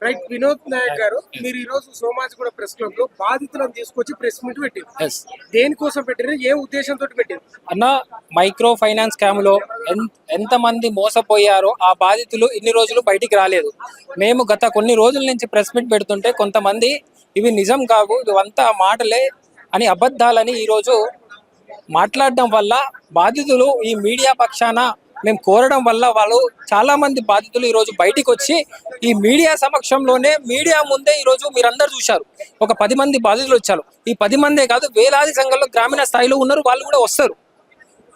Right. Vinod Naik గారు, మీరు ఈ రోజు సోమాజిగూడ ప్రెస్ క్లబ్ లో బాధితులను తీసుకొచ్చి ప్రెస్ మీట్ పెట్టారు. ఎస్ దేనికోసం పెట్టారు? ఏ ఉద్దేశంతో పెట్టారు? అన్న, మైక్రో ఫైనాన్స్ స్కామ్లో ఎంతమంది మోసపోయారో ఆ బాధితులు ఇన్ని రోజులు బయటికి రాలేదు. మేము గత కొన్ని రోజుల నుంచి ప్రెస్ మీట్ పెడుతుంటే కొంతమంది ఇవి నిజం కావు, ఇవంతా మాటలే అని అబద్ధాలని ఈరోజు మాట్లాడడం వల్ల బాధితులు ఈ మీడియా పక్షాన మేము కోరడం వల్ల వాళ్ళు చాలా మంది బాధితులు ఈరోజు బయటికి వచ్చి ఈ మీడియా సమక్షంలోనే మీడియా ముందే ఈరోజు మీరందరూ చూశారు. ఒక 10 మంది బాధితులు వచ్చారు. ఈ 10 మందే కాదు, వేలాది సంఘాల్లో గ్రామీణ స్థాయిలో ఉన్నారు, వాళ్ళు కూడా వస్తారు.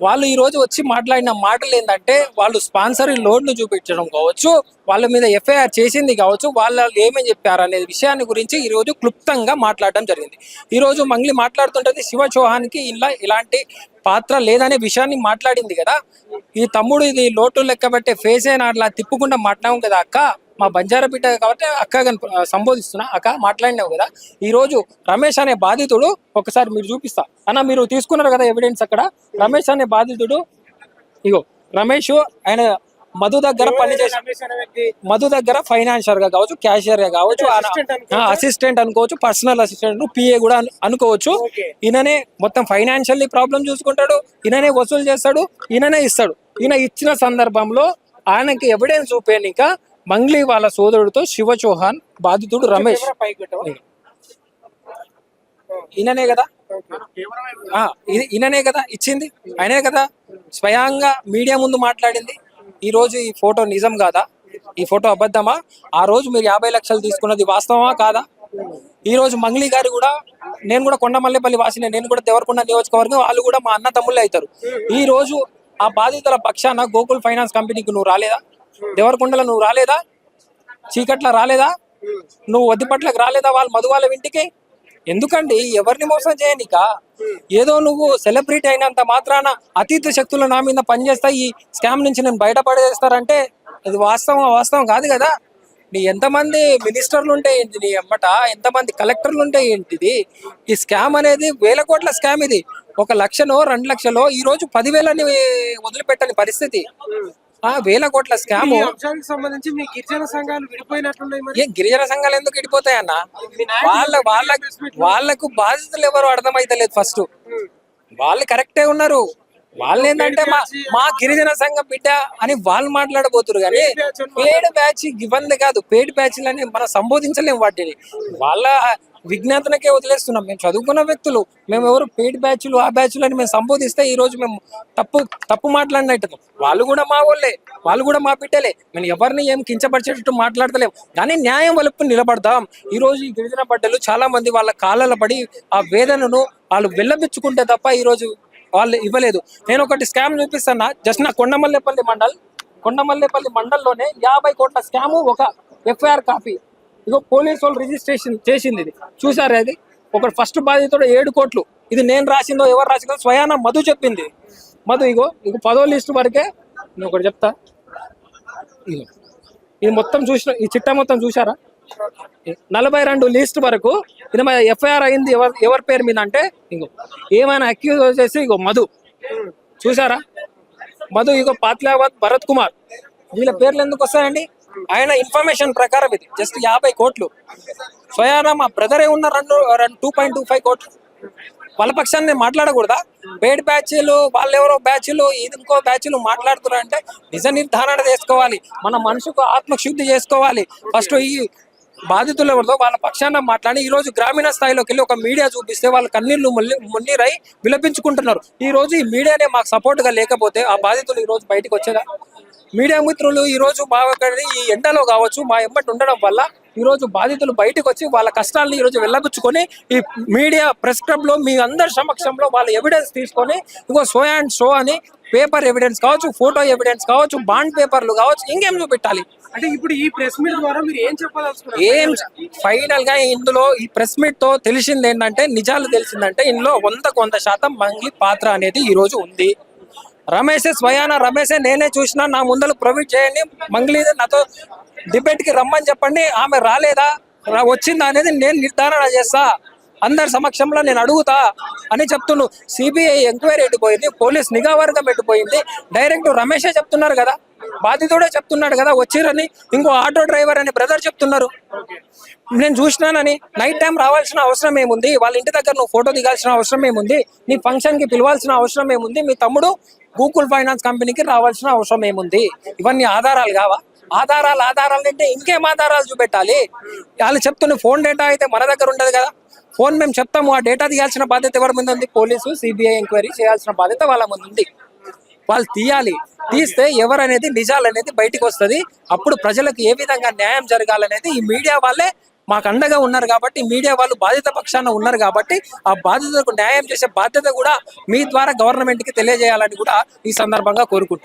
వాళ్ళు ఈ రోజు వచ్చి మాట్లాడిన మాటలు ఏంటంటే, వాళ్ళు స్పాన్సర్ లోన్లు చూపించడం కావచ్చు, వాళ్ళ మీద ఎఫ్ఐఆర్ చేసింది కావచ్చు, వాళ్ళు ఏమేమి చెప్పారు అనే విషయాన్ని గురించి ఈ రోజు క్లుప్తంగా మాట్లాడడం జరిగింది. ఈ రోజు మంగ్లీ మాట్లాడుతుంటది శివ చౌహాన్కి ఇలా ఇలాంటి పాత్ర లేదనే విషయాన్ని మాట్లాడింది కదా. ఈ తమ్ముడు ఇది లోటు లెక్క పెట్టే ఫేస్ అయినా అట్లా తిప్పకుండా మాట్లాడాం కదా అక్క, మా బంజారా బిడ్డ కాబట్టి అక్కగా సంబోధిస్తున్నా, అక్క మాట్లాడినావు కదా. ఈ రోజు రమేష్ అనే బాధితుడు, ఒకసారి మీరు చూపిస్తా అన్న, మీరు తీసుకున్నారు కదా ఎవిడెన్స్. అక్కడ రమేష్ అనే బాధితుడు, ఇగో రమేష్ ఆయన మధు దగ్గర పనిచేసి, మధు దగ్గర ఫైనాన్షియర్ గా కావచ్చు, క్యాషియర్ గా కావచ్చు, అసిస్టెంట్ అనుకోవచ్చు, పర్సనల్ అసిస్టెంట్, పిఏ కూడా అనుకోవచ్చు. ఈయననే మొత్తం ఫైనాన్షియల్లీ ప్రాబ్లం చూసుకుంటాడు, ఈయననే వసూలు చేస్తాడు, ఈయననే ఇస్తాడు. ఈయన ఇచ్చిన సందర్భంలో ఆయనకి ఎవిడెన్స్ చూపేనిక మంగ్లీ వాళ్ళ సోదరుడితో శివ చౌహాన్, బాధితుడు రమేష్, ఈయననే కదా ఈయననే కదా ఇచ్చింది, ఆయనే కదా స్వయంగా మీడియా ముందు మాట్లాడింది. ఈ రోజు ఈ ఫోటో నిజం కాదా? ఈ ఫోటో అబద్ధమా? ఆ రోజు మీరు 50 లక్షలు తీసుకున్నది వాస్తవమా కాదా? ఈ రోజు మంగ్లీ గారు కూడా, నేను కూడా కొండమల్లేపల్లి వాసినే, నేను కూడా దేవరకొండ నియోజకవర్గం, వాళ్ళు కూడా మా అన్న తమ్ముళ్ళే అవుతారు. ఈ రోజు ఆ బాధితుల పక్షాన గోకుల్ ఫైనాన్స్ కంపెనీకి నువ్వు రాలేదా? దేవరకొండలో నువ్వు రాలేదా? చీకట్ల రాలేదా? నువ్వు వద్దిపట్లకు రాలేదా? వాళ్ళు మధు వాళ్ళ ఇంటికి ఎందుకండి? ఎవరిని మోసం చేయనిక? ఏదో నువ్వు సెలబ్రిటీ అయినంత మాత్రాన అతీత శక్తులు నా మీద పనిచేస్తాయి, ఈ స్కామ్ నుంచి నేను బయటపడేస్తారంటే అది వాస్తవం కాదు కదా. నీ ఎంతమంది మినిస్టర్లు ఉంటే ఏంటి, నీ అమ్మట ఎంతమంది కలెక్టర్లు ఉంటే ఏంటిది? ఈ స్కామ్ అనేది 1000 కోట్ల స్కామ్. ఇది 1 లక్షలో 2 లక్షలో ఈ రోజు 10,000ని వదిలిపెట్టని పరిస్థితి. 1000 కోట్ల స్కామ్. సంబంధించి మీ గిరిజన సంఘాలు విడిపోయినట్లున్నాయి. ఏ గిరిజన సంఘాలు ఎందుకు విడిపోతాయి అన్న? వాళ్ళకు బాధితులు ఎవరు అర్థమైతలేదు. ఫస్ట్ వాళ్ళు కరెక్టే ఉన్నారు. వాళ్ళు ఏంటంటే మా గిరిజన సంఘం బిడ్డ అని వాళ్ళు మాట్లాడబోతున్నారు. కానీ పేడ్ బ్యాచ్ ఇబ్బంది కాదు, పేడ్ బ్యాచ్లు అని మనం సంబోధించలేము వాటిని. వాళ్ళ విజ్ఞాతనకే వదిలేస్తున్నాం. మేము చదువుకున్న వ్యక్తులు, మేము ఎవరు పేడ్ బ్యాచ్లు ఆ బ్యాచ్లు అని మేము సంబోధిస్తే ఈ రోజు మేము తప్పు మాట్లాడినట్టు. వాళ్ళు కూడా మా వాళ్ళే, వాళ్ళు కూడా మా బిడ్డలే. మేము ఎవరిని ఏం కించపరిచేటట్టు మాట్లాడతలేము, కానీ న్యాయం వైపు నిలబడతాం. ఈ రోజు ఈ గిరిజన బిడ్డలు చాలా మంది వాళ్ళ కాళ్ళలో పడి ఆ వేదనను వాళ్ళు వెళ్ళబిచ్చుకుంటే తప్ప ఈ రోజు వాళ్ళు ఇవ్వలేదు. నేను ఒకటి స్కామ్ చూపిస్తాను. జస్ట్ నా కొండమల్లేపల్లి మండల్లోనే 50 కోట్ల స్కాము, ఒక ఎఫ్ఐఆర్ కాపీ. ఇగో పోలీసు వాళ్ళు రిజిస్ట్రేషన్ చేసింది. ఇది చూసారా? అది ఒక ఫస్ట్ బాధితుడు 7 కోట్లు. ఇది నేను రాసిందో ఎవరు రాసిందో స్వయాన మధు చెప్పింది. మధు ఇగో 10వ లిస్టు వరకే. నేను ఒకటి చెప్తా, ఇగో ఇది మొత్తం చూసిన, ఈ చిట్టా మొత్తం చూసారా? 42 లిస్ట్ వరకు ఇది ఎఫ్ఐఆర్ అయింది. ఎవరి పేరు మీద అంటే, ఇంకో ఏమైనా అక్యూజ్ వచ్చేసి ఇగో మధు, చూసారా? మధు, ఇగో పాత్లావత్, భరత్ కుమార్, వీళ్ళ పేర్లు ఎందుకు వస్తాయండి? ఆయన ఇన్ఫర్మేషన్ ప్రకారం ఇది జస్ట్ 50 కోట్లు. స్వయానా మా బ్రదరే ఉన్న 2.25 కోట్లు. వాళ్ళ పక్షాన్ని మాట్లాడకూడదా? పేడ్ బ్యాచ్లు, వాళ్ళెవరో బ్యాచ్లు, ఇది ఇంకో బ్యాచ్లు మాట్లాడుతున్నారు అంటే నిజ నిర్ధారణ చేసుకోవాలి. మన మనసుకు ఆత్మశుద్ధి చేసుకోవాలి. ఫస్ట్ ఈ బాధితులు ఎవరితో వాళ్ళ పక్షాన మాట్లాడి ఈ రోజు గ్రామీణ స్థాయిలోకి వెళ్ళి ఒక మీడియా చూపిస్తే వాళ్ళ కన్నీళ్లు మున్నీరై విలపించుకుంటున్నారు. ఈ రోజు ఈ మీడియానే మాకు సపోర్ట్ గా లేకపోతే ఆ బాధితులు ఈ రోజు బయటకు వచ్చేదా? మీడియా మిత్రులు ఈ రోజు ఈ ఎండలో కావచ్చు మా ఎంబటి ఉండడం వల్ల ఈ రోజు బాధితులు బయటకు వచ్చి వాళ్ళ కష్టాలను ఈ రోజు వెళ్ళబుచ్చుకొని ఈ మీడియా ప్రెస్ క్లబ్ లో మీ అందరి సమక్షంలో వాళ్ళ ఎవిడెన్స్ తీసుకొని ఇంకో షో అని పేపర్ ఎవిడెన్స్ కావచ్చు, ఫోటో ఎవిడెన్స్ కావచ్చు, బాండ్ పేపర్లు కావచ్చు, ఇంకేం చూపెట్టాలి అంటే ఇప్పుడు ఈ ప్రెస్ మీట్ ద్వారా మీరు ఏం చెప్పాలనుకుంటున్నారు? ఏం ఫైనల్ గా ఇందులో ఈ ప్రెస్ మీట్ తో తెలిసింది ఏంటంటే, నిజాలు తెలిసిందంటే ఇందులో 100% మంగ్లీ పాత్ర అనేది ఈ రోజు ఉంది. రమేషే నేనే చూసినా, నా ముందర ప్రొవైడ్ చేయండి, మంగ్లీ నాతో డిబేట్ కి రమ్మని చెప్పండి, ఆమె రాలేదా వచ్చిందా అనేది నేను నిర్ధారణ చేస్తా, అందరి సమక్షంలో నేను అడుగుతా అని చెప్తున్నాను. సిబిఐ ఎంక్వైరీ ఎట్టిపోయింది, పోలీస్ నిఘా వర్గం ఎట్టిపోయింది, డైరెక్ట్ రమేషే చెప్తున్నారు కదా. బాధితుడే చెప్తున్నాడు కదా వచ్చిరని, ఇంకో ఆటో డ్రైవర్ అని బ్రదర్ చెప్తున్నారు. నేను చూసినానని. నైట్ టైం రావాల్సిన అవసరం ఏముంది? వాళ్ళ ఇంటి దగ్గర నువ్వు ఫోటో దిగాల్సిన అవసరం ఏముంది? నీ ఫంక్షన్ కి పిలవాల్సిన అవసరం ఏముంది? మీ తమ్ముడు గూగుల్ ఫైనాన్స్ కంపెనీకి రావాల్సిన అవసరం ఏముంది? ఇవన్నీ ఆధారాలు కావా? ఆధారాలు అంటే ఇంకేం ఆధారాలు చూపెట్టాలి? వాళ్ళు చెప్తున్న ఫోన్ డేటా అయితే మన దగ్గర ఉండదు కదా. ఫోన్ మేము చెప్తాము, ఆ డేటా తీయాల్సిన బాధ్యత ఎవరి మీద ఉంది? పోలీసు సిబిఐ ఎంక్వైరీ చేయాల్సిన బాధ్యత వాళ్ళ ముందు ఉంది. వాళ్ళు తీయాలి. తీస్తే ఎవరనేది నిజాలనేది బయటికి వస్తుంది. అప్పుడు ప్రజలకు ఏ విధంగా న్యాయం జరగాలనేది ఈ మీడియా వాళ్ళే మాకు అండగా ఉన్నారు కాబట్టి, మీడియా వాళ్ళు బాధిత పక్షాన ఉన్నారు కాబట్టి ఆ బాధితులకు న్యాయం చేసే బాధ్యత కూడా మీ ద్వారా గవర్నమెంట్ కి తెలియజేయాలని కూడా ఈ సందర్భంగా కోరుకుంటున్నాను.